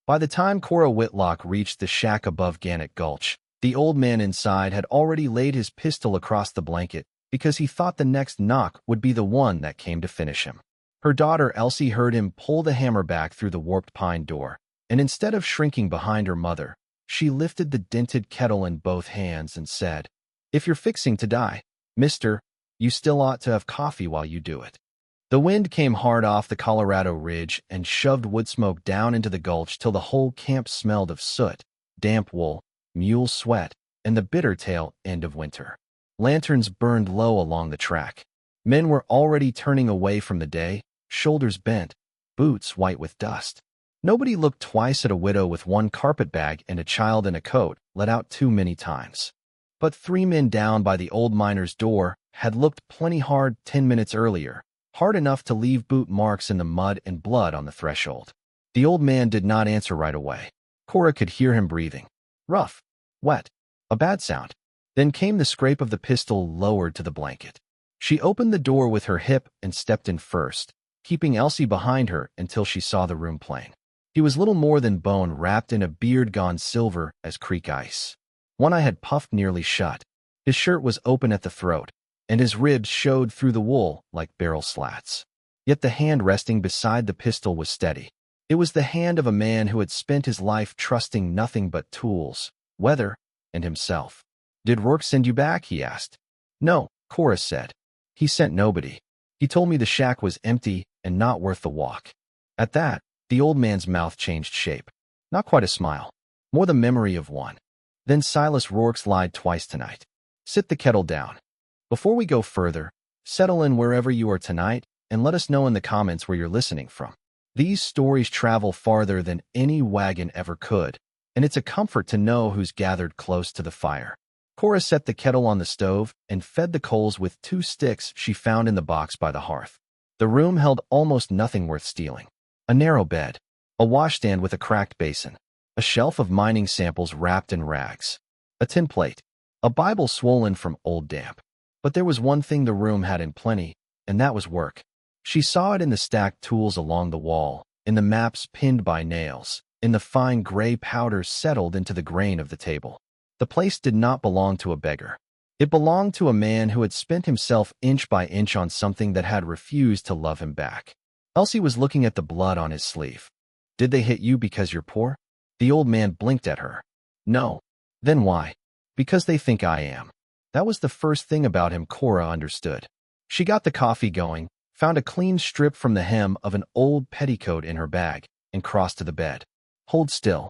By the time Cora Whitlock reached the shack above Gannett Gulch, the old man inside had already laid his pistol across the blanket because he thought the next knock would be the one that came to finish him. Her daughter Elsie heard him pull the hammer back through the warped pine door, and instead of shrinking behind her mother, she lifted the dented kettle in both hands and said, "If you're fixing to die, mister, you still ought to have coffee while you do it." The wind came hard off the Colorado Ridge and shoved wood smoke down into the gulch till the whole camp smelled of soot, damp wool, mule sweat, and the bitter tail end of winter. Lanterns burned low along the track. Men were already turning away from the day, shoulders bent, boots white with dust. Nobody looked twice at a widow with one carpetbag and a child in a coat let out too many times. But 3 men down by the old miner's door had looked plenty hard 10 minutes earlier, hard enough to leave boot marks in the mud and blood on the threshold. The old man did not answer right away. Cora could hear him breathing. Rough, wet, a bad sound. Then came the scrape of the pistol lowered to the blanket. She opened the door with her hip and stepped in first, keeping Elsie behind her until she saw the room plain. He was little more than bone wrapped in a beard gone silver as creek ice. One eye had puffed nearly shut. His shirt was open at the throat, and his ribs showed through the wool like barrel slats. Yet the hand resting beside the pistol was steady. It was the hand of a man who had spent his life trusting nothing but tools, weather, and himself. "Did Rourke send you back?" he asked. "No," Cora said. "He sent nobody. He told me the shack was empty and not worth the walk." At that, the old man's mouth changed shape. Not quite a smile, more the memory of one. "Then Silas Rourke's lied twice tonight. Sit the kettle down. Before we go further, settle in wherever you are tonight and let us know in the comments where you're listening from. These stories travel farther than any wagon ever could, and it's a comfort to know who's gathered close to the fire." Cora set the kettle on the stove and fed the coals with 2 sticks she found in the box by the hearth. The room held almost nothing worth stealing. A narrow bed, a washstand with a cracked basin, a shelf of mining samples wrapped in rags, a tin plate, a Bible swollen from old damp. But there was one thing the room had in plenty, and that was work. She saw it in the stacked tools along the wall, in the maps pinned by nails, in the fine gray powder settled into the grain of the table. The place did not belong to a beggar. It belonged to a man who had spent himself inch by inch on something that had refused to love him back. Elsie was looking at the blood on his sleeve. "Did they hit you because you're poor?" The old man blinked at her. "No." "Then why?" "Because they think I am." That was the first thing about him Cora understood. She got the coffee going, found a clean strip from the hem of an old petticoat in her bag, and crossed to the bed. "Hold still."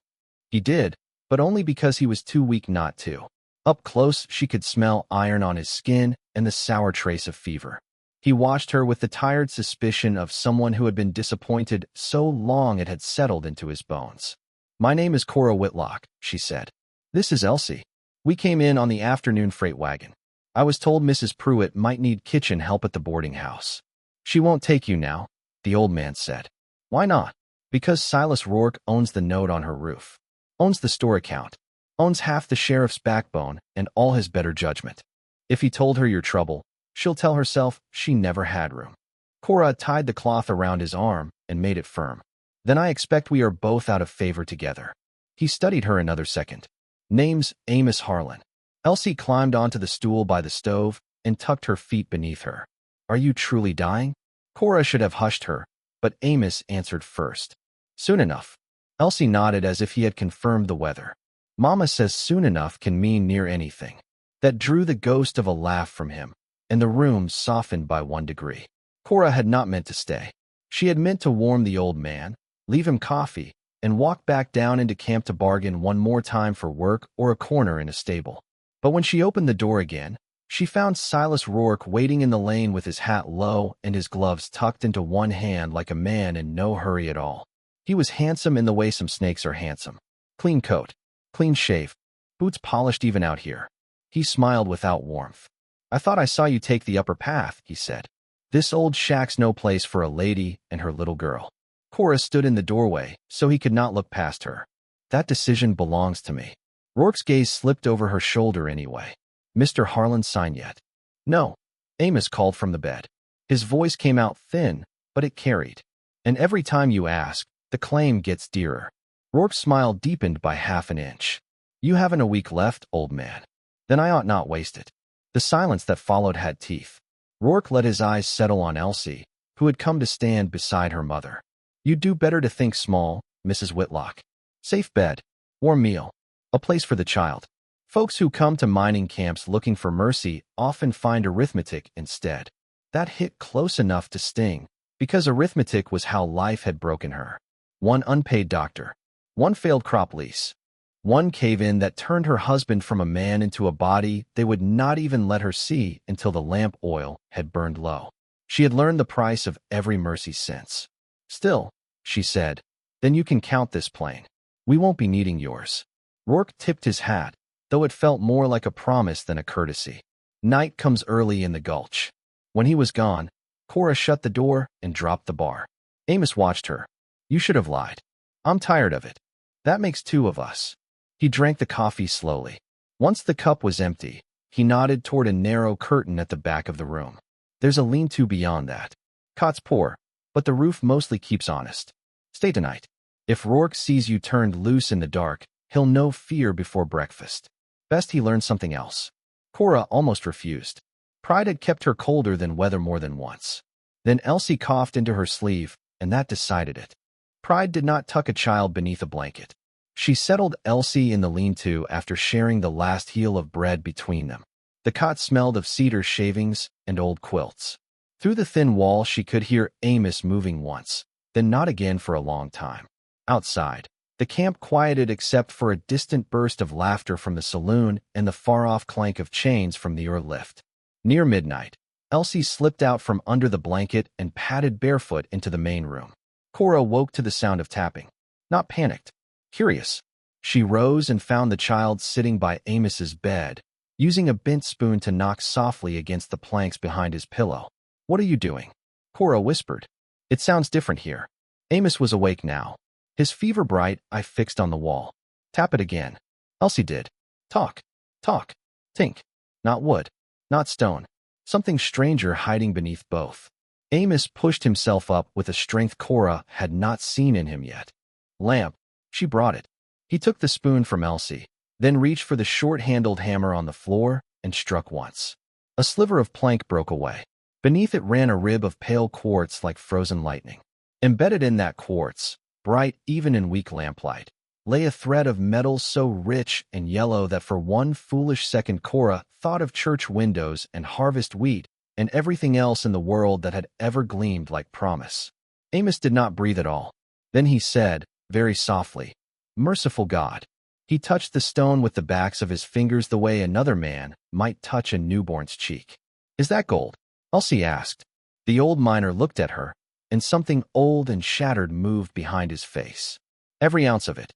He did, but only because he was too weak not to. Up close, she could smell iron on his skin and the sour trace of fever. He watched her with the tired suspicion of someone who had been disappointed so long it had settled into his bones. "My name is Cora Whitlock," she said. "This is Elsie. We came in on the afternoon freight wagon. I was told Mrs. Pruitt might need kitchen help at the boarding house." "She won't take you now," the old man said. "Why not?" "Because Silas Rourke owns the note on her roof. Owns the store account, owns half the sheriff's backbone and all his better judgment. If he told her your trouble, she'll tell herself she never had room." Cora tied the cloth around his arm and made it firm. "Then I expect we are both out of favor together." He studied her another second. "Name's Amos Harlan." Elsie climbed onto the stool by the stove and tucked her feet beneath her. "Are you truly dying?" Cora should have hushed her, but Amos answered first. "Soon enough." Elsie nodded as if he had confirmed the weather. "Mama says soon enough can mean near anything." That drew the ghost of a laugh from him, and the room softened by 1 degree. Cora had not meant to stay. She had meant to warm the old man, leave him coffee, and walk back down into camp to bargain one more time for work or a corner in a stable. But when she opened the door again, she found Silas Rourke waiting in the lane with his hat low and his gloves tucked into one hand like a man in no hurry at all. He was handsome in the way some snakes are handsome. Clean coat, clean shave, boots polished even out here. He smiled without warmth. "I thought I saw you take the upper path," he said. "This old shack's no place for a lady and her little girl." Cora stood in the doorway, so he could not look past her. "That decision belongs to me." Rourke's gaze slipped over her shoulder anyway. "Mr. Harlan sign yet?" "No." Amos called from the bed. His voice came out thin, but it carried. "And every time you ask, the claim gets dearer." Rourke's smile deepened by half an inch. You haven't a week left, old man. Then I ought not waste it. The silence that followed had teeth. Rourke let his eyes settle on Elsie, who had come to stand beside her mother. You'd do better to think small, Mrs. Whitlock. Safe bed, warm meal, a place for the child. Folks who come to mining camps looking for mercy often find arithmetic instead. That hit close enough to sting, because arithmetic was how life had broken her. One unpaid doctor, one failed crop lease, one cave-in that turned her husband from a man into a body they would not even let her see until the lamp oil had burned low. She had learned the price of every mercy since. Still, she said, then you can count this plane. We won't be needing yours. Rourke tipped his hat, though it felt more like a promise than a courtesy. Night comes early in the gulch. When he was gone, Cora shut the door and dropped the bar. Amos watched her. You should have lied. I'm tired of it. That makes two of us. He drank the coffee slowly. Once the cup was empty, he nodded toward a narrow curtain at the back of the room. There's a lean-to beyond that. Cot's poor, but the roof mostly keeps honest. Stay tonight. If Rourke sees you turned loose in the dark, he'll know fear before breakfast. Best he learned something else. Cora almost refused. Pride had kept her colder than weather more than once. Then Elsie coughed into her sleeve, and that decided it. Pride did not tuck a child beneath a blanket. She settled Elsie in the lean-to after sharing the last heel of bread between them. The cot smelled of cedar shavings and old quilts. Through the thin wall she could hear Amos moving once, then not again for a long time. Outside, the camp quieted except for a distant burst of laughter from the saloon and the far-off clank of chains from the lift. Near midnight, Elsie slipped out from under the blanket and padded barefoot into the main room. Cora woke to the sound of tapping. Not panicked, curious. She rose and found the child sitting by Amos's bed, using a bent spoon to knock softly against the planks behind his pillow. What are you doing? Cora whispered. It sounds different here. Amos was awake now. His fever-bright eye fixed on the wall. Tap it again. Elsie did. Talk. Talk. Tink. Not wood. Not stone. Something stranger hiding beneath both. Amos pushed himself up with a strength Cora had not seen in him yet. Lamp. She brought it. He took the spoon from Elsie, then reached for the short-handled hammer on the floor and struck once. A sliver of plank broke away. Beneath it ran a rib of pale quartz like frozen lightning. Embedded in that quartz, bright even in weak lamplight, lay a thread of metal so rich and yellow that for one foolish second Cora thought of church windows and harvest wheat and everything else in the world that had ever gleamed like promise. Amos did not breathe at all. Then he said, very softly, Merciful God. He touched the stone with the backs of his fingers the way another man might touch a newborn's cheek. Is that gold? Elsie asked. The old miner looked at her, and something old and shattered moved behind his face. Every ounce of it.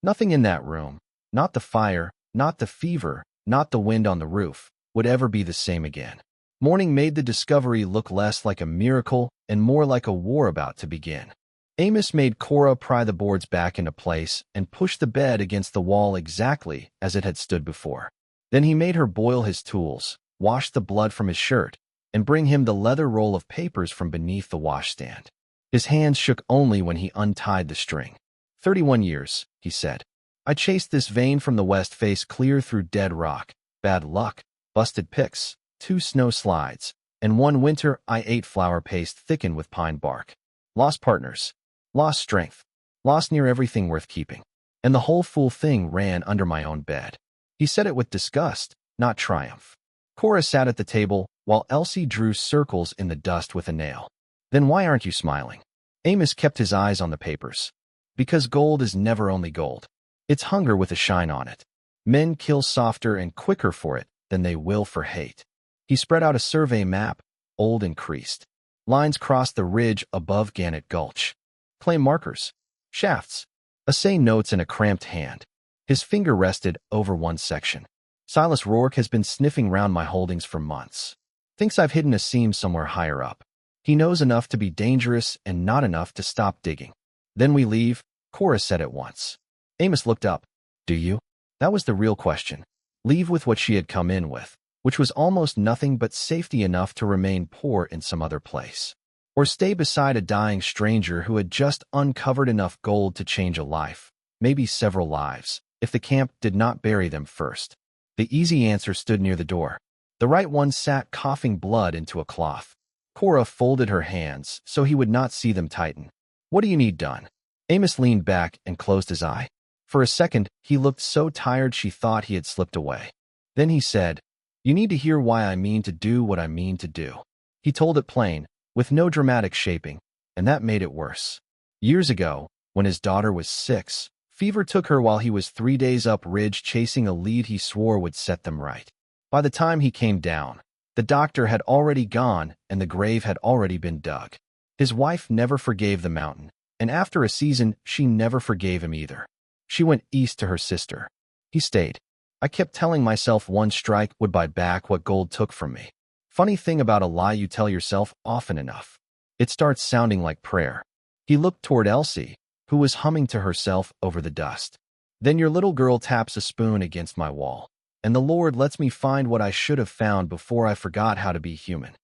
Nothing in that room, not the fire, not the fever, not the wind on the roof, would ever be the same again. Morning made the discovery look less like a miracle and more like a war about to begin. Amos made Cora pry the boards back into place and push the bed against the wall exactly as it had stood before. Then he made her boil his tools, wash the blood from his shirt, and bring him the leather roll of papers from beneath the washstand. His hands shook only when he untied the string. 31 years, he said. I chased this vein from the west face clear through dead rock, bad luck, busted picks, 2 snow slides, and one winter I ate flour paste thickened with pine bark. Lost partners. Lost strength. Lost near everything worth keeping. And the whole fool thing ran under my own bed. He said it with disgust, not triumph. Cora sat at the table, while Elsie drew circles in the dust with a nail. Then why aren't you smiling? Amos kept his eyes on the papers. Because gold is never only gold. It's hunger with a shine on it. Men kill softer and quicker for it than they will for hate. He spread out a survey map, old and creased. Lines crossed the ridge above Gannett Gulch. Claim markers. Shafts. Assay notes in a cramped hand. His finger rested over one section. Silas Rourke has been sniffing round my holdings for months. Thinks I've hidden a seam somewhere higher up. He knows enough to be dangerous and not enough to stop digging. Then we leave, Cora said at once. Amos looked up. Do you? That was the real question. Leave with what she had come in with, which was almost nothing but safety enough to remain poor in some other place. Or stay beside a dying stranger who had just uncovered enough gold to change a life. maybe several lives, if the camp did not bury them first. The easy answer stood near the door. The right one sat coughing blood into a cloth. Cora folded her hands so he would not see them tighten. "What do you need done?" Amos leaned back and closed his eye. For a second, he looked so tired she thought he had slipped away. Then he said, "You need to hear why I mean to do what I mean to do." He told it plain, with no dramatic shaping, and that made it worse. Years ago, when his daughter was 6, fever took her while he was 3 days up ridge chasing a lead he swore would set them right. By the time he came down, the doctor had already gone and the grave had already been dug. His wife never forgave the mountain, and after a season, she never forgave him either. She went east to her sister. He stayed. I kept telling myself one strike would buy back what gold took from me. Funny thing about a lie you tell yourself often enough. It starts sounding like prayer. He looked toward Elsie, who was humming to herself over the dust. Then your little girl taps a spoon against my wall, and the Lord lets me find what I should have found before I forgot how to be human.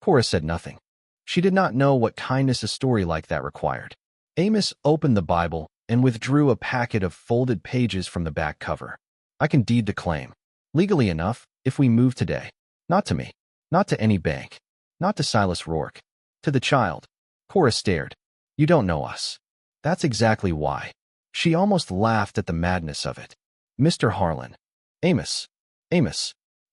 Cora said nothing. She did not know what kindness a story like that required. Amos opened the Bible and withdrew a packet of folded pages from the back cover. "I can deed the claim. Legally enough, if we move today. Not to me. Not to any bank. Not to Silas Rourke. To the child." Cora stared. "You don't know us." "That's exactly why." She almost laughed at the madness of it. "Mr. Harlan." Amos.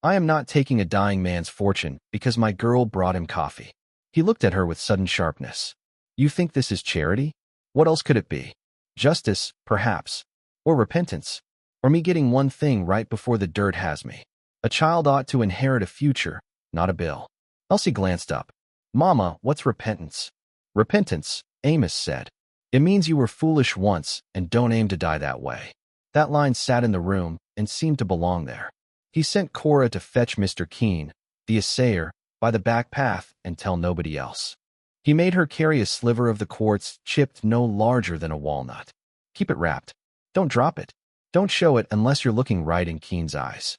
I am not taking a dying man's fortune because my girl brought him coffee." He looked at her with sudden sharpness. "You think this is charity? What else could it be? Justice, perhaps. Or repentance. Or me getting one thing right before the dirt has me. A child ought to inherit a future, not a bill." Elsie glanced up. "Mama, what's repentance?" "Repentance," Amos said. "It means you were foolish once and don't aim to die that way." That line sat in the room and seemed to belong there. He sent Cora to fetch Mr. Keene, the assayer, by the back path and tell nobody else. He made her carry a sliver of the quartz chipped no larger than a walnut. "Keep it wrapped. Don't drop it. Don't show it unless you're looking right in Keene's eyes."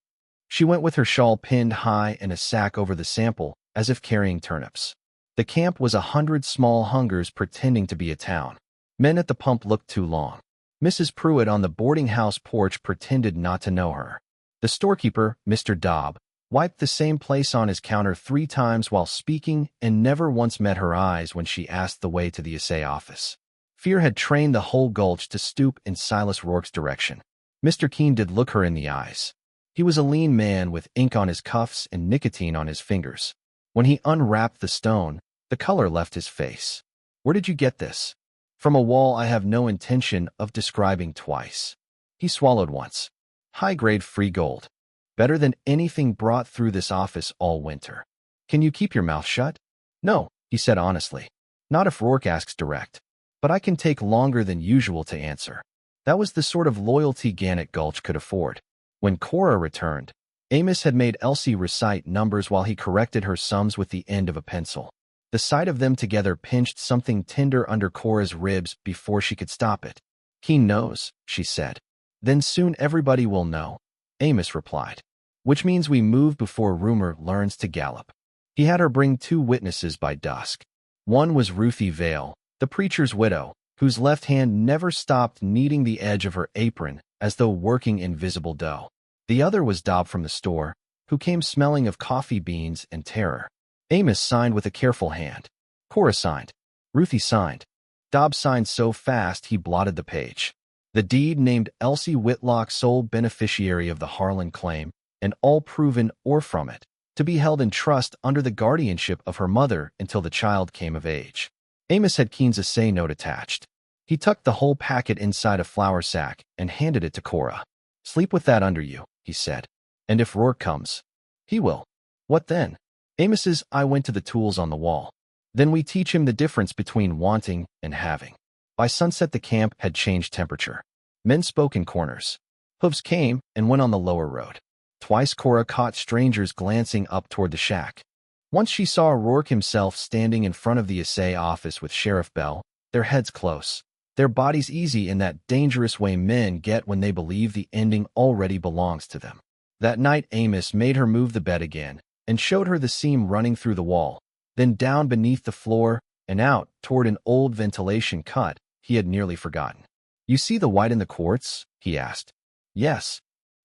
She went with her shawl pinned high and a sack over the sample, as if carrying turnips. The camp was 100 small hungers pretending to be a town. Men at the pump looked too long. Mrs. Pruitt on the boarding house porch pretended not to know her. The storekeeper, Mr. Dobb, wiped the same place on his counter 3 times while speaking and never once met her eyes when she asked the way to the assay office. Fear had trained the whole gulch to stoop in Silas Rourke's direction. Mr. Keene did look her in the eyes. He was a lean man with ink on his cuffs and nicotine on his fingers. When he unwrapped the stone, the color left his face. "Where did you get this?" "From a wall I have no intention of describing twice." He swallowed once. "High-grade free gold. Better than anything brought through this office all winter." "Can you keep your mouth shut?" "No," he said honestly. "Not if Rourke asks direct. But I can take longer than usual to answer." That was the sort of loyalty Gannett Gulch could afford. When Cora returned, Amos had made Elsie recite numbers while he corrected her sums with the end of a pencil. The sight of them together pinched something tender under Cora's ribs before she could stop it. "Keene knows," she said. "Then soon everybody will know," Amos replied. "Which means we move before rumor learns to gallop." He had her bring 2 witnesses by dusk. One was Ruthie Vale, the preacher's widow, whose left hand never stopped kneading the edge of her apron as though working invisible dough. The other was Dobb from the store, who came smelling of coffee beans and terror. Amos signed with a careful hand. Cora signed. Ruthie signed. Dobb signed so fast he blotted the page. The deed named Elsie Whitlock sole beneficiary of the Harlan claim, and all proven or from it, to be held in trust under the guardianship of her mother until the child came of age. Amos had Keene's assay note attached. He tucked the whole packet inside a flour sack and handed it to Cora. "Sleep with that under you," he said. "And if Rourke comes." "He will." "What then?" Amos's eye went to the tools on the wall. "Then we teach him the difference between wanting and having." By sunset the camp had changed temperature. Men spoke in corners. Hooves came and went on the lower road. Twice Cora caught strangers glancing up toward the shack. Once she saw Rourke himself standing in front of the assay office with Sheriff Bell, their heads close, their bodies easy in that dangerous way men get when they believe the ending already belongs to them. That night Amos made her move the bed again and showed her the seam running through the wall, then down beneath the floor and out toward an old ventilation cut he had nearly forgotten. "You see the white in the quartz?" he asked. "Yes.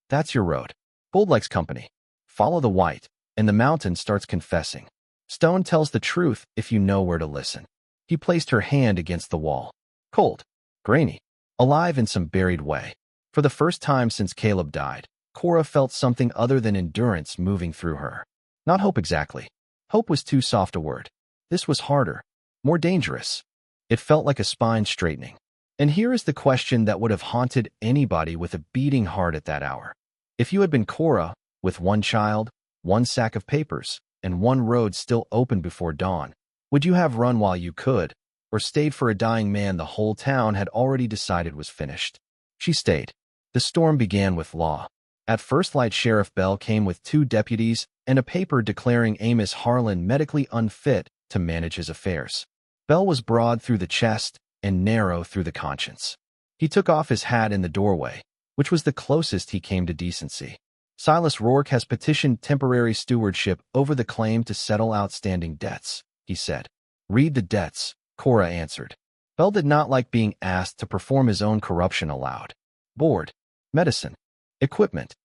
That's your road. Gold likes company. Follow the white, and the mountain starts confessing. Stone tells the truth if you know where to listen." He placed her hand against the wall. Cold, grainy, alive in some buried way. For the first time since Caleb died, Cora felt something other than endurance moving through her. Not hope exactly. Hope was too soft a word. This was harder, more dangerous. It felt like a spine straightening. And here is the question that would have haunted anybody with a beating heart at that hour. If you had been Cora, with one child, one sack of papers, and one road still open before dawn, would you have run while you could, or stayed for a dying man the whole town had already decided was finished? She stayed. The storm began with law. At first light, Sheriff Bell came with 2 deputies and a paper declaring Amos Harlan medically unfit to manage his affairs. Bell was broad through the chest and narrow through the conscience. He took off his hat in the doorway, which was the closest he came to decency. "Silas Rourke has petitioned temporary stewardship over the claim to settle outstanding debts," he said. "Read the debts," Cora answered. Bell did not like being asked to perform his own corruption aloud. "Board, medicine, equipment,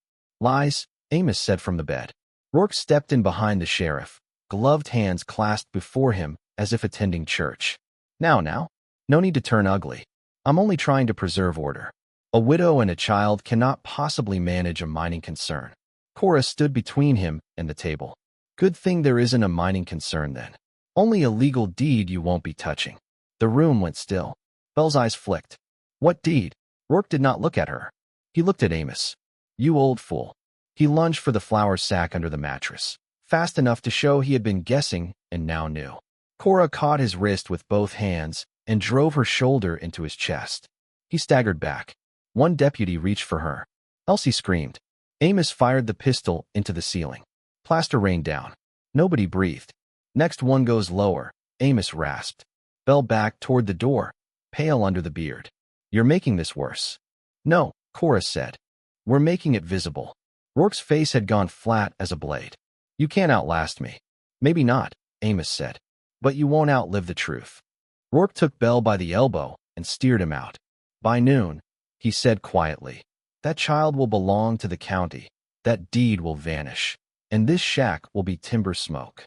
lies," Amos said from the bed. Rourke stepped in behind the sheriff, gloved hands clasped before him as if attending church. Now, no need to turn ugly. I'm only trying to preserve order. A widow and a child cannot possibly manage a mining concern." Cora stood between him and the table. "Good thing there isn't a mining concern then. Only a legal deed you won't be touching." The room went still. Bell's eyes flicked. "What deed?" Rourke did not look at her. He looked at Amos. "You old fool." He lunged for the flour sack under the mattress, fast enough to show he had been guessing and now knew. Cora caught his wrist with both hands and drove her shoulder into his chest. He staggered back. One deputy reached for her. Elsie screamed. Amos fired the pistol into the ceiling. Plaster rained down. Nobody breathed. "Next one goes lower," Amos rasped. Bell backed toward the door, pale under the beard. "You're making this worse." "No," Cora said. "We're making it visible." Rourke's face had gone flat as a blade. "You can't outlast me." "Maybe not," Amos said. "But you won't outlive the truth." Rourke took Bell by the elbow and steered him out. "By noon," he said quietly, "that child will belong to the county. That deed will vanish, and this shack will be timber smoke."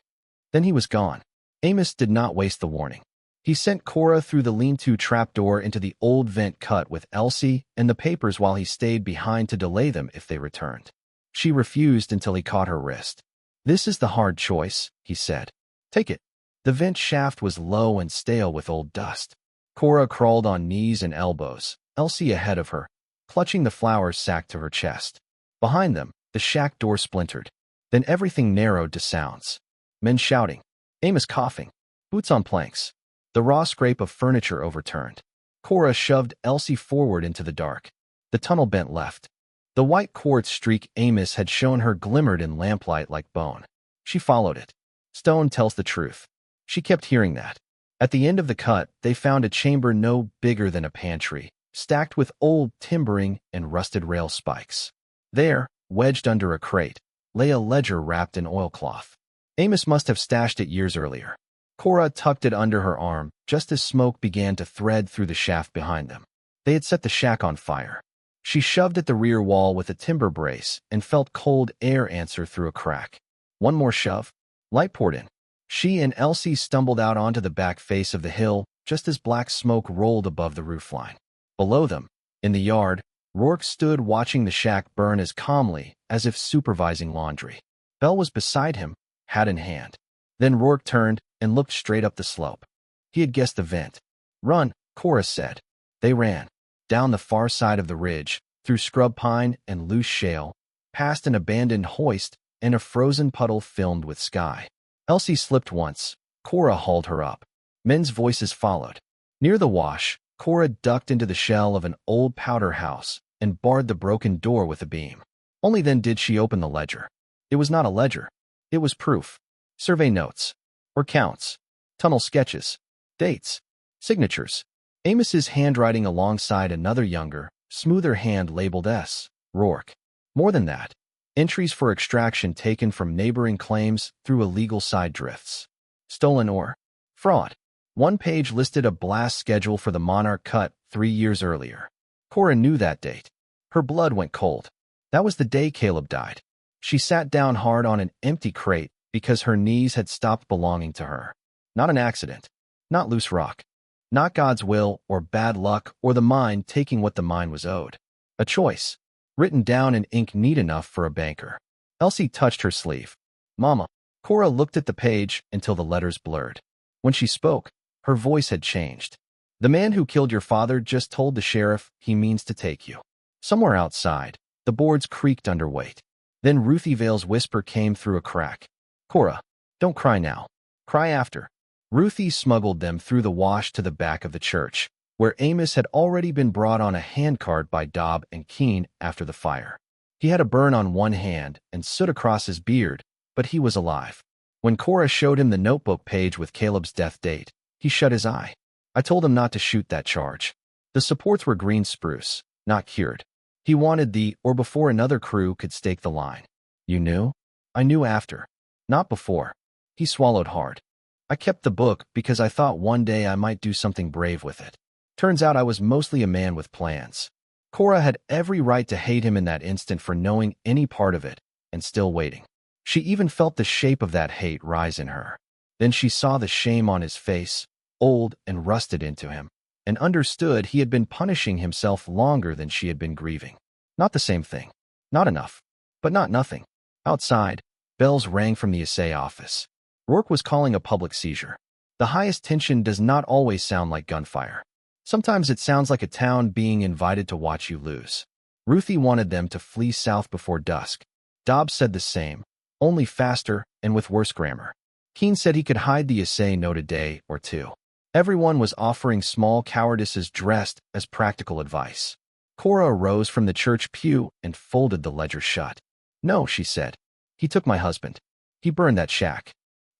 Then he was gone. Amos did not waste the warning. He sent Cora through the lean-to trapdoor into the old vent cut with Elsie and the papers while he stayed behind to delay them if they returned. She refused until he caught her wrist. "This is the hard choice," he said. "Take it." The vent shaft was low and stale with old dust. Cora crawled on knees and elbows, Elsie ahead of her, clutching the flour sack to her chest. Behind them, the shack door splintered. Then everything narrowed to sounds. Men shouting, Amos coughing, boots on planks, the raw scrape of furniture overturned. Cora shoved Elsie forward into the dark. The tunnel bent left. The white quartz streak Amos had shown her glimmered in lamplight like bone. She followed it. Stone tells the truth. She kept hearing that. At the end of the cut, they found a chamber no bigger than a pantry, stacked with old timbering and rusted rail spikes. There, wedged under a crate, lay a ledger wrapped in oilcloth. Amos must have stashed it years earlier. Cora tucked it under her arm just as smoke began to thread through the shaft behind them. They had set the shack on fire. She shoved at the rear wall with a timber brace and felt cold air answer through a crack. One more shove. Light poured in. She and Elsie stumbled out onto the back face of the hill just as black smoke rolled above the roofline. Below them, in the yard, Rourke stood watching the shack burn as calmly as if supervising laundry. Bell was beside him, hat in hand. Then Rourke turned and looked straight up the slope. He had guessed the vent. "Run," Cora said. They ran. Down the far side of the ridge, through scrub pine and loose shale, past an abandoned hoist and a frozen puddle filmed with sky. Elsie slipped once. Cora hauled her up. Men's voices followed. Near the wash, Cora ducked into the shell of an old powder house and barred the broken door with a beam. Only then did she open the ledger. It was not a ledger. It was proof. Survey notes. Or counts. Tunnel sketches. Dates. Signatures. Amos's handwriting alongside another younger, smoother hand labeled S. Rourke. More than that. Entries for extraction taken from neighboring claims through illegal side drifts. Stolen ore. Fraud. One page listed a blast schedule for the Monarch cut 3 years earlier. Cora knew that date. Her blood went cold. That was the day Caleb died. She sat down hard on an empty crate because her knees had stopped belonging to her. Not an accident. Not loose rock. Not God's will or bad luck or the mind taking what the mind was owed. A choice, written down in ink neat enough for a banker. Elsie touched her sleeve. Mama. Cora looked at the page until the letters blurred. When she spoke, her voice had changed. The man who killed your father just told the sheriff he means to take you. Somewhere outside, the boards creaked under weight. Then Ruthie Vale's whisper came through a crack. Cora, don't cry now. Cry after. Ruthie smuggled them through the wash to the back of the church, where Amos had already been brought on a handcart by Dobb and Keene after the fire. He had a burn on one hand and soot across his beard, but he was alive. When Cora showed him the notebook page with Caleb's death date, he shut his eye. I told him not to shoot that charge. The supports were green spruce, not cured. He wanted the or before another crew could stake the line. You knew? I knew after. Not before. He swallowed hard. I kept the book because I thought one day I might do something brave with it. Turns out I was mostly a man with plans. Cora had every right to hate him in that instant for knowing any part of it and still waiting. She even felt the shape of that hate rise in her. Then she saw the shame on his face, old and rusted into him, and understood he had been punishing himself longer than she had been grieving. Not the same thing. Not enough. But not nothing. Outside, bells rang from the assay office. Rourke was calling a public seizure. The highest tension does not always sound like gunfire. Sometimes it sounds like a town being invited to watch you lose. Ruthie wanted them to flee south before dusk. Dobbs said the same, only faster and with worse grammar. Keene said he could hide the assay note a day or two. Everyone was offering small cowardices dressed as practical advice. Cora arose from the church pew and folded the ledger shut. No, she said. He took my husband. He burned that shack.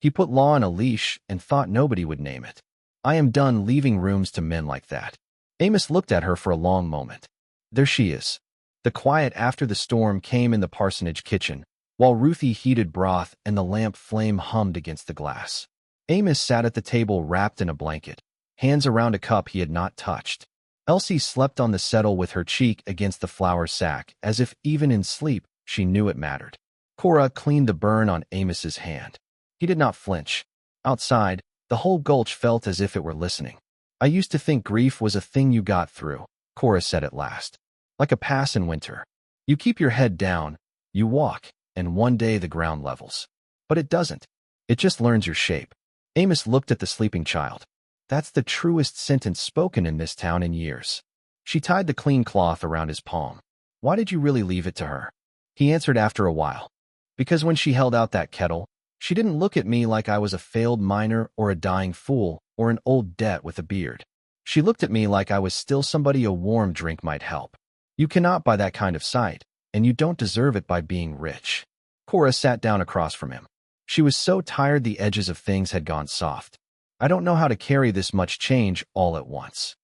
He put law on a leash and thought nobody would name it. I am done leaving rooms to men like that. Amos looked at her for a long moment. There she is. The quiet after the storm came in the parsonage kitchen, while Ruthie heated broth and the lamp flame hummed against the glass. Amos sat at the table wrapped in a blanket, hands around a cup he had not touched. Elsie slept on the settle with her cheek against the flour sack, as if even in sleep she knew it mattered. Cora cleaned the burn on Amos's hand. He did not flinch. Outside, the whole gulch felt as if it were listening. I used to think grief was a thing you got through, Cora said at last. Like a pass in winter. You keep your head down, you walk, and one day the ground levels. But it doesn't. It just learns your shape. Amos looked at the sleeping child. That's the truest sentence spoken in this town in years. She tied the clean cloth around his palm. Why did you really leave it to her? He answered after a while. Because when she held out that kettle, she didn't look at me like I was a failed miner or a dying fool or an old debt with a beard. She looked at me like I was still somebody a warm drink might help. You cannot buy that kind of sight, and you don't deserve it by being rich. Cora sat down across from him. She was so tired the edges of things had gone soft. I don't know how to carry this much change all at once.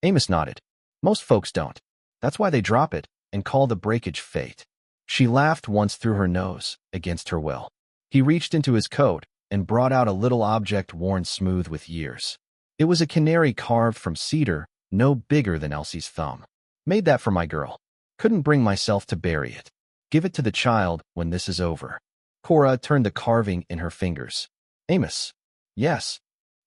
Amos nodded. Most folks don't. That's why they drop it and call the breakage fate. She laughed once through her nose, against her will. He reached into his coat and brought out a little object worn smooth with years. It was a canary carved from cedar, no bigger than Elsie's thumb. Made that for my girl. Couldn't bring myself to bury it. Give it to the child when this is over. Cora turned the carving in her fingers. Amos. Yes.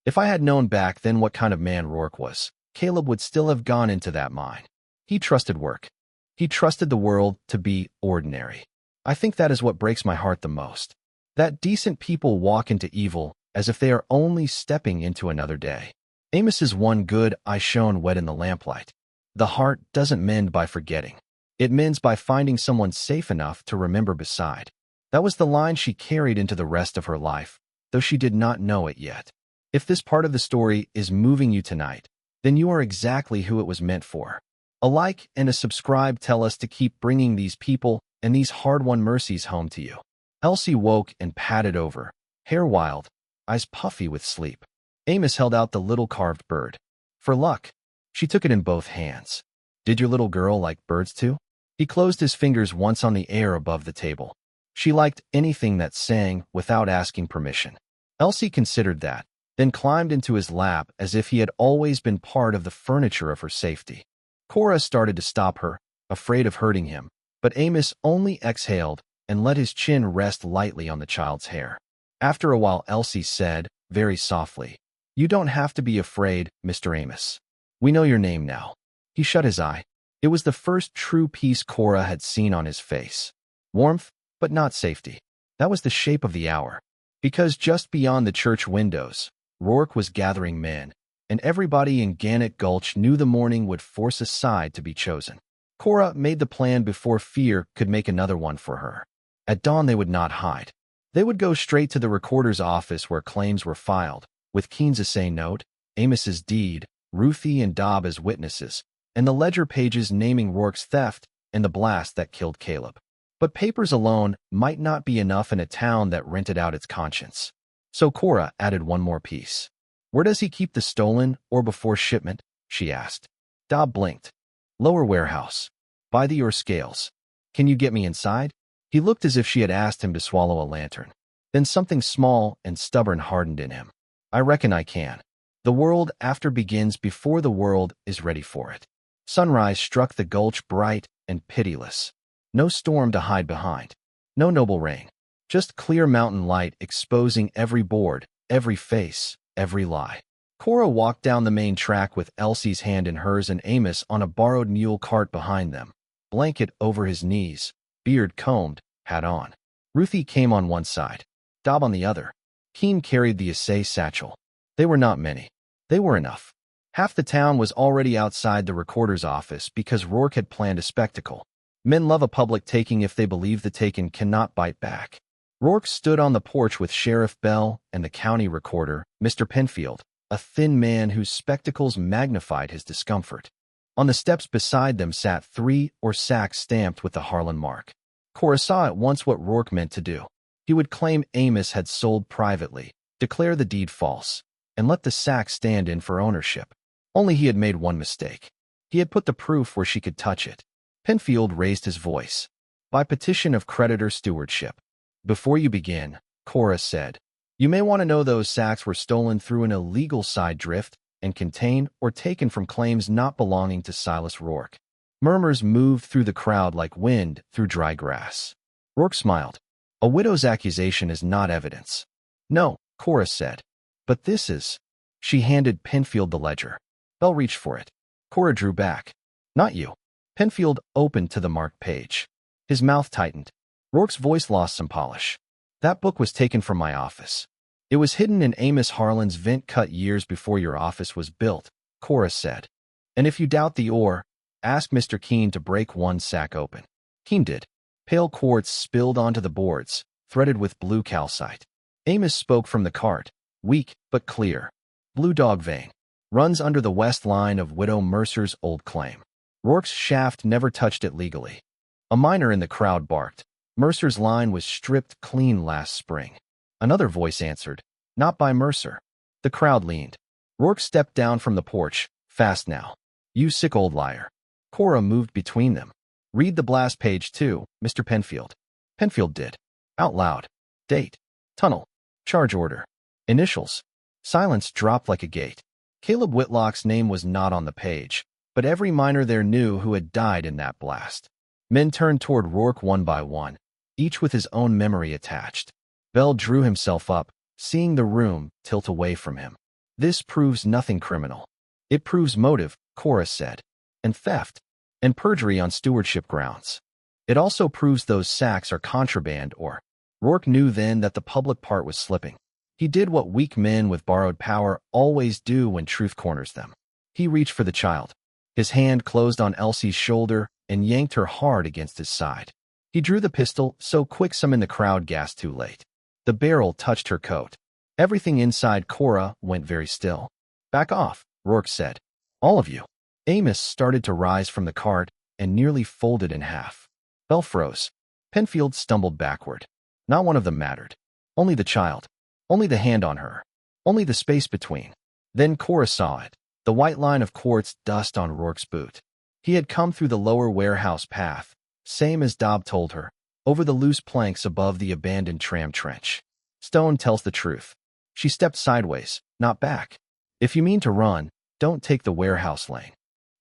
If I had known back then what kind of man Rourke was, Caleb would still have gone into that mine. He trusted work. He trusted the world to be ordinary. I think that is what breaks my heart the most. That decent people walk into evil as if they are only stepping into another day. Amos's one good eye shone wet in the lamplight. The heart doesn't mend by forgetting. It mends by finding someone safe enough to remember beside. That was the line she carried into the rest of her life, though she did not know it yet. If this part of the story is moving you tonight, then you are exactly who it was meant for. A like and a subscribe tell us to keep bringing these people and these hard-won mercies home to you. Elsie woke and padded over, hair wild, eyes puffy with sleep. Amos held out the little carved bird. For luck. She took it in both hands. Did your little girl like birds too? He closed his fingers once on the air above the table. She liked anything that sang without asking permission. Elsie considered that, then climbed into his lap as if he had always been part of the furniture of her safety. Cora started to stop her, afraid of hurting him, but Amos only exhaled and let his chin rest lightly on the child's hair. After a while, Elsie said, very softly, "You don't have to be afraid, Mr. Amos. We know your name now." He shut his eye. It was the first true peace Cora had seen on his face. Warmth, but not safety. That was the shape of the hour. Because just beyond the church windows, Rourke was gathering men, and everybody in Gannett Gulch knew the morning would force a side to be chosen. Cora made the plan before fear could make another one for her. At dawn, they would not hide. They would go straight to the recorder's office where claims were filed, with Keene's assay note, Amos's deed, Ruthie and Dobb as witnesses, and the ledger pages naming Rourke's theft and the blast that killed Caleb. But papers alone might not be enough in a town that rented out its conscience. So Cora added one more piece. "Where does he keep the stolen or before shipment?" she asked. Dobb blinked. "Lower warehouse. By the ore scales. Can you get me inside?" He looked as if she had asked him to swallow a lantern. Then something small and stubborn hardened in him. "I reckon I can. The world after begins before the world is ready for it." Sunrise struck the gulch bright and pitiless. No storm to hide behind. No noble rain. Just clear mountain light exposing every board, every face, every lie. Cora walked down the main track with Elsie's hand in hers and Amos on a borrowed mule cart behind them, blanket over his knees, beard combed, hat on. Ruthie came on one side, Dobb on the other. Keene carried the assay satchel. They were not many. They were enough. Half the town was already outside the recorder's office because Rourke had planned a spectacle. Men love a public taking if they believe the taken cannot bite back. Rourke stood on the porch with Sheriff Bell and the county recorder, Mr. Penfield, a thin man whose spectacles magnified his discomfort. On the steps beside them sat 3 sacks stamped with the Harlan mark. Cora saw at once what Rourke meant to do. He would claim Amos had sold privately, declare the deed false, and let the sack stand in for ownership. Only he had made one mistake. He had put the proof where she could touch it. Penfield raised his voice. "By petition of creditor stewardship. Before you begin," Cora said, "you may want to know those sacks were stolen through an illegal side drift and contain or taken from claims not belonging to Silas Rourke." Murmurs moved through the crowd like wind through dry grass. Rourke smiled. "A widow's accusation is not evidence." "No," Cora said. "But this is." She handed Penfield the ledger. Bell reached for it. Cora drew back. "Not you." Penfield opened to the marked page. His mouth tightened. Rourke's voice lost some polish. "That book was taken from my office. It was hidden in Amos Harlan's vent cut years before your office was built," Cora said. "And if you doubt the ore, ask Mr. Keene to break one sack open." Keene did. Pale quartz spilled onto the boards, threaded with blue calcite. Amos spoke from the cart, weak but clear. "Blue Dog vein. Runs under the west line of Widow Mercer's old claim. Rourke's shaft never touched it legally." A miner in the crowd barked. "Mercer's line was stripped clean last spring." Another voice answered, "Not by Mercer." The crowd leaned. Rourke stepped down from the porch. "Fast now. You sick old liar." Cora moved between them. "Read the blast page too, Mr. Penfield." Penfield did. Out loud. Date. Tunnel. Charge order. Initials. Silence dropped like a gate. Caleb Whitlock's name was not on the page, but every miner there knew who had died in that blast. Men turned toward Rourke one by one, each with his own memory attached. Bell drew himself up, seeing the room tilt away from him. "This proves nothing criminal. It proves motive," Cora said, "and theft, and perjury on stewardship grounds. It also proves those sacks are contraband or—" Rourke knew then that the public part was slipping. He did what weak men with borrowed power always do when truth corners them. He reached for the child. His hand closed on Elsie's shoulder and yanked her hard against his side. He drew the pistol so quick some in the crowd gasped too late. The barrel touched her coat. Everything inside Cora went very still. "Back off," Rourke said. "All of you." Amos started to rise from the cart and nearly folded in half. Bell froze. Penfield stumbled backward. Not one of them mattered. Only the child. Only the hand on her. Only the space between. Then Cora saw it. The white line of quartz dust on Rourke's boot. He had come through the lower warehouse path, same as Dobb told her, over the loose planks above the abandoned tram trench. Stone tells the truth. She stepped sideways, not back. "If you mean to run, don't take the warehouse lane."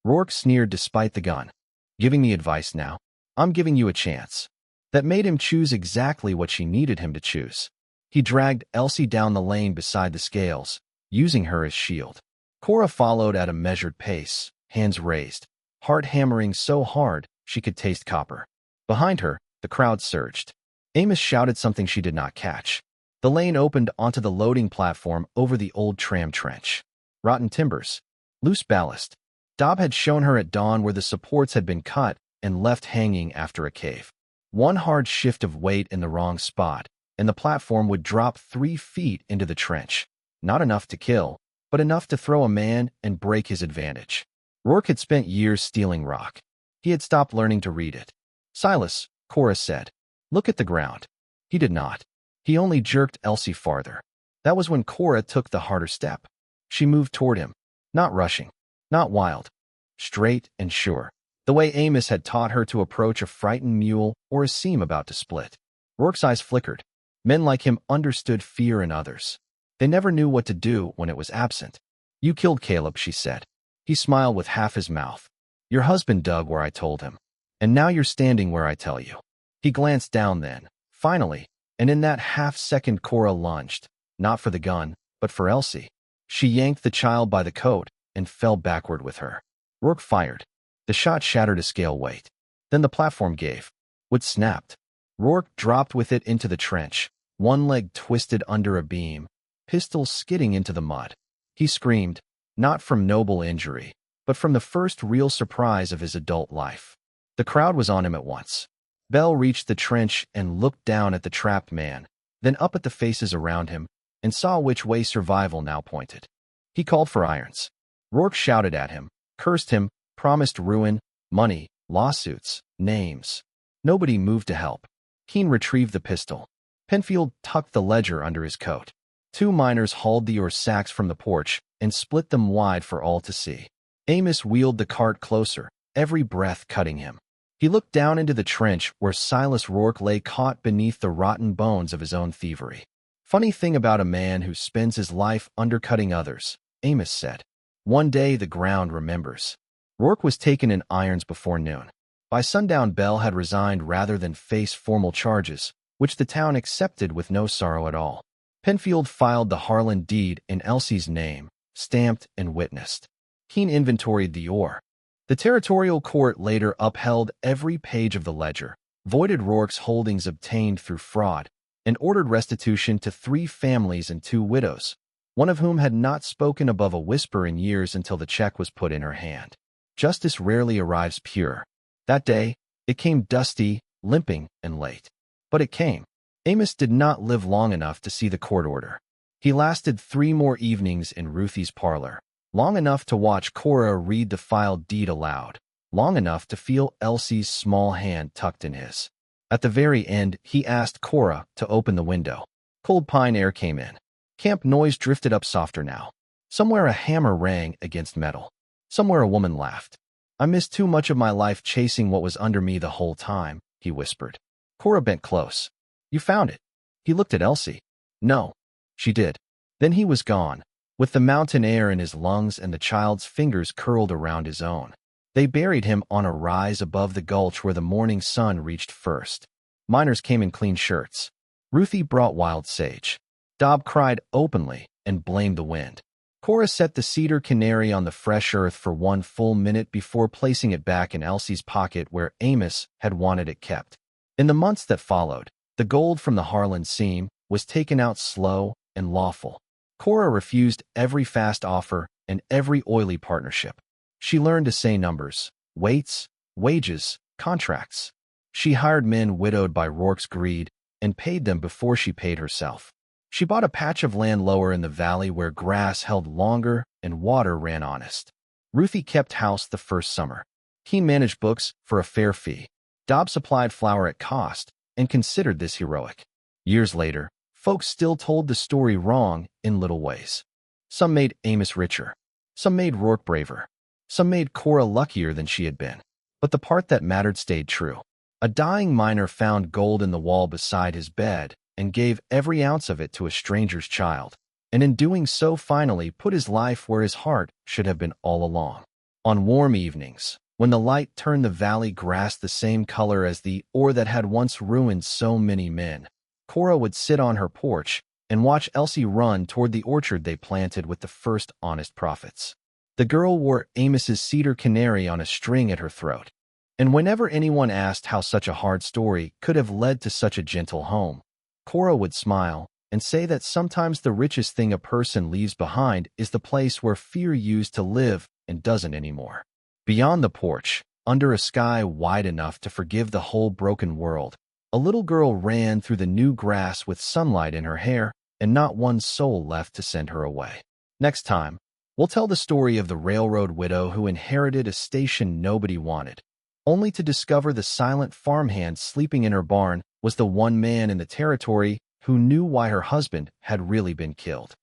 Rourke sneered despite the gun. Giving me advice now? I'm giving you a chance. That made him choose exactly what she needed him to choose. He dragged Elsie down the lane beside the scales, using her as shield. Cora followed at a measured pace, hands raised, heart hammering so hard she could taste copper. Behind her, the crowd surged. Amos shouted something she did not catch. The lane opened onto the loading platform over the old tram trench. Rotten timbers. Loose ballast. Dobb had shown her at dawn where the supports had been cut and left hanging after a cave. One hard shift of weight in the wrong spot, and the platform would drop 3 feet into the trench. Not enough to kill, but enough to throw a man and break his advantage. Rourke had spent years stealing rock. He had stopped learning to read it. Silas, Cora said, look at the ground. He did not. He only jerked Elsie farther. That was when Cora took the harder step. She moved toward him, not rushing, not wild, straight and sure, the way Amos had taught her to approach a frightened mule or a seam about to split. Rourke's eyes flickered. Men like him understood fear in others. They never knew what to do when it was absent. You killed Caleb, she said. He smiled with half his mouth. Your husband dug where I told him. And now you're standing where I tell you. He glanced down then, finally, and in that half-second Cora lunged, not for the gun, but for Elsie. She yanked the child by the coat and fell backward with her. Rourke fired. The shot shattered a scale weight. Then the platform gave. Wood snapped. Rourke dropped with it into the trench, one leg twisted under a beam, pistol skidding into the mud. He screamed, not from noble injury, but from the first real surprise of his adult life. The crowd was on him at once. Bell reached the trench and looked down at the trapped man, then up at the faces around him, and saw which way survival now pointed. He called for irons. Rourke shouted at him, cursed him, promised ruin, money, lawsuits, names. Nobody moved to help. Keene retrieved the pistol. Penfield tucked the ledger under his coat. 2 miners hauled the ore sacks from the porch and split them wide for all to see. Amos wheeled the cart closer, every breath cutting him. He looked down into the trench where Silas Rourke lay caught beneath the rotten bones of his own thievery. Funny thing about a man who spends his life undercutting others, Amos said. One day the ground remembers. Rourke was taken in irons before noon. By sundown, Bell had resigned rather than face formal charges, which the town accepted with no sorrow at all. Penfield filed the Harlan deed in Elsie's name, stamped and witnessed. Keene inventoried the ore. The territorial court later upheld every page of the ledger, voided Rourke's holdings obtained through fraud, and ordered restitution to 3 families and 2 widows, one of whom had not spoken above a whisper in years until the check was put in her hand. Justice rarely arrives pure. That day, it came dusty, limping, and late. But it came. Amos did not live long enough to see the court order. He lasted 3 more evenings in Ruthie's parlor. Long enough to watch Cora read the filed deed aloud, long enough to feel Elsie's small hand tucked in his. At the very end, he asked Cora to open the window. Cold pine air came in. Camp noise drifted up softer now. Somewhere a hammer rang against metal. Somewhere a woman laughed. I missed too much of my life chasing what was under me the whole time, he whispered. Cora bent close. You found it. He looked at Elsie. No. She did. Then he was gone, with the mountain air in his lungs and the child's fingers curled around his own. They buried him on a rise above the gulch where the morning sun reached first. Miners came in clean shirts. Ruthie brought wild sage. Dobb cried openly and blamed the wind. Cora set the cedar canary on the fresh earth for 1 full minute before placing it back in Elsie's pocket where Amos had wanted it kept. In the months that followed, the gold from the Harlan seam was taken out slow and lawful. Cora refused every fast offer and every oily partnership. She learned to say numbers, weights, wages, contracts. She hired men widowed by Rourke's greed and paid them before she paid herself. She bought a patch of land lower in the valley where grass held longer and water ran honest. Ruthie kept house the first summer. Keene managed books for a fair fee. Dobb supplied flour at cost and considered this heroic. Years later, folks still told the story wrong in little ways. Some made Amos richer. Some made Rourke braver. Some made Cora luckier than she had been. But the part that mattered stayed true. A dying miner found gold in the wall beside his bed and gave every ounce of it to a stranger's child, and in doing so finally put his life where his heart should have been all along. On warm evenings, when the light turned the valley grass the same color as the ore that had once ruined so many men, Cora would sit on her porch and watch Elsie run toward the orchard they planted with the first honest profits. The girl wore Amos's cedar canary on a string at her throat, and whenever anyone asked how such a hard story could have led to such a gentle home, Cora would smile and say that sometimes the richest thing a person leaves behind is the place where fear used to live and doesn't anymore. Beyond the porch, under a sky wide enough to forgive the whole broken world, a little girl ran through the new grass with sunlight in her hair and not one soul left to send her away. Next time, we'll tell the story of the railroad widow who inherited a station nobody wanted, only to discover the silent farmhand sleeping in her barn was the one man in the territory who knew why her husband had really been killed.